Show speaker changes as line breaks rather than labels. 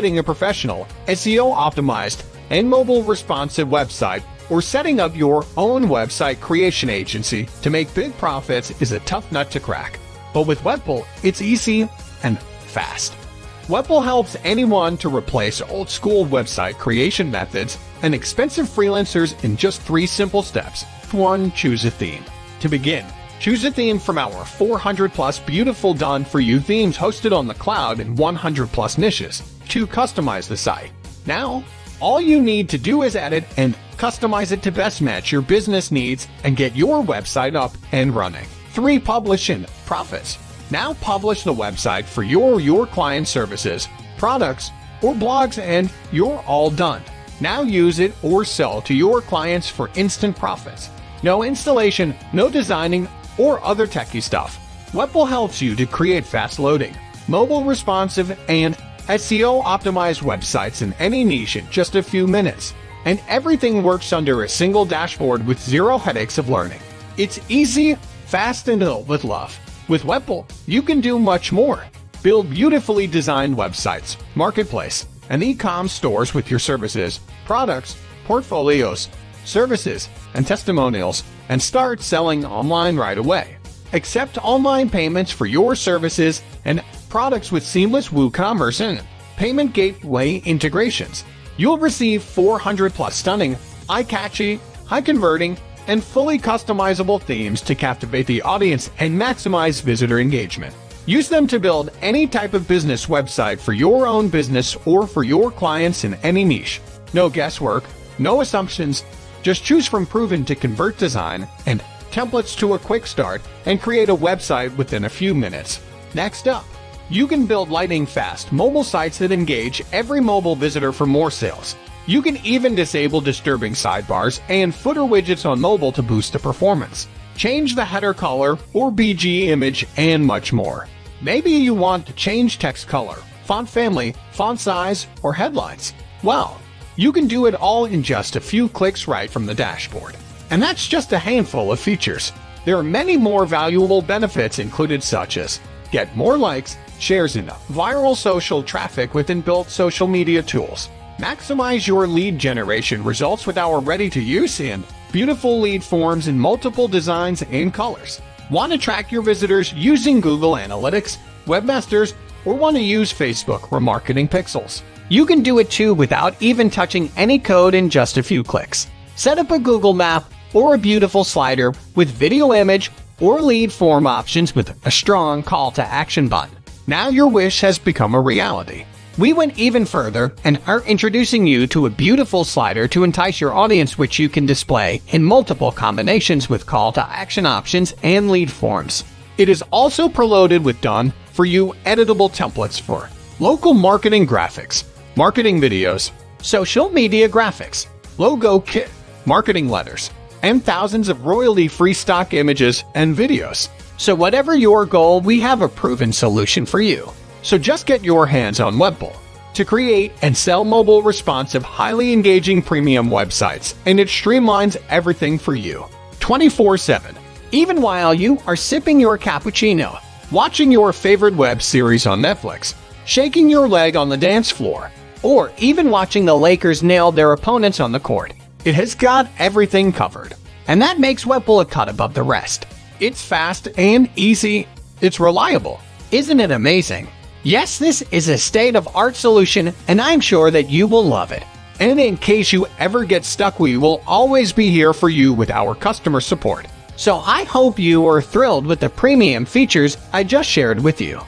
creating a professional, SEO-optimized, and mobile-responsive website, or setting up your own website creation agency to make big profits is a tough nut to crack. But with Webpull, it's easy and fast. Webpull helps anyone to replace old-school website creation methods and expensive freelancers in just 3 simple steps. 1. Choose a theme. To begin, choose a theme from our 400-plus beautiful done-for-you themes hosted on the cloud in 100-plus niches. 2. Customize the site. Now, all you need to do is edit and customize it to best match your business needs and get your website up and running. 3. Publish and profits. Now publish the website for your client services, products, or blogs, and you're all done. Now use it or sell to your clients for instant profits. No installation, no designing, or other techie stuff. Webpull helps you to create fast-loading, mobile-responsive, and SEO-optimized websites in any niche in just a few minutes. And everything works under a single dashboard with 0 headaches of learning. It's easy, fast, and built with love. With Webpull, you can do much more. Build beautifully designed websites, marketplace, and e-com stores with your services, products, portfolios, services, and testimonials, and start selling online right away. Accept online payments for your services and products with seamless WooCommerce and payment gateway integrations. You'll receive 400-plus stunning, eye-catchy, high-converting, and fully customizable themes to captivate the audience and maximize visitor engagement. Use them to build any type of business website for your own business or for your clients in any niche. No guesswork, no assumptions, just choose from proven to convert design and templates to a quick start and create a website within a few minutes. Next up, you can build lightning-fast mobile sites that engage every mobile visitor for more sales. You can even disable disturbing sidebars and footer widgets on mobile to boost the performance. Change the header color or BG image and much more. Maybe you want to change text color, font family, font size, or headlines. Well, you can do it all in just a few clicks right from the dashboard. And that's just a handful of features. There are many more valuable benefits included, such as get more likes, shares, and viral social traffic with inbuilt social media tools. Maximize your lead generation results with our ready-to-use and beautiful lead forms in multiple designs and colors. Want to track your visitors using Google Analytics, Webmasters, or want to use Facebook remarketing pixels? You can do it too without even touching any code in just a few clicks. Set up a Google map or a beautiful slider with video image or lead form options with a strong call to action button. Now your wish has become a reality. We went even further and are introducing you to a beautiful slider to entice your audience, which you can display in multiple combinations with call to action options and lead forms. It is also preloaded with done-for-you editable templates for local marketing graphics, marketing videos, social media graphics, logo kit, marketing letters, and thousands of royalty-free stock images and videos. So whatever your goal, we have a proven solution for you. So just get your hands on Webpull to create and sell mobile responsive, highly engaging premium websites, and it streamlines everything for you 24/7. Even while you are sipping your cappuccino, watching your favorite web series on Netflix, shaking your leg on the dance floor, or even watching the Lakers nail their opponents on the court, it has got everything covered. And that makes Webpull a cut above the rest. It's fast and easy. It's reliable. Isn't it amazing? Yes, this is a state-of-art solution, and I'm sure that you will love it. And in case you ever get stuck, we will always be here for you with our customer support. So I hope you are thrilled with the premium features I just shared with you.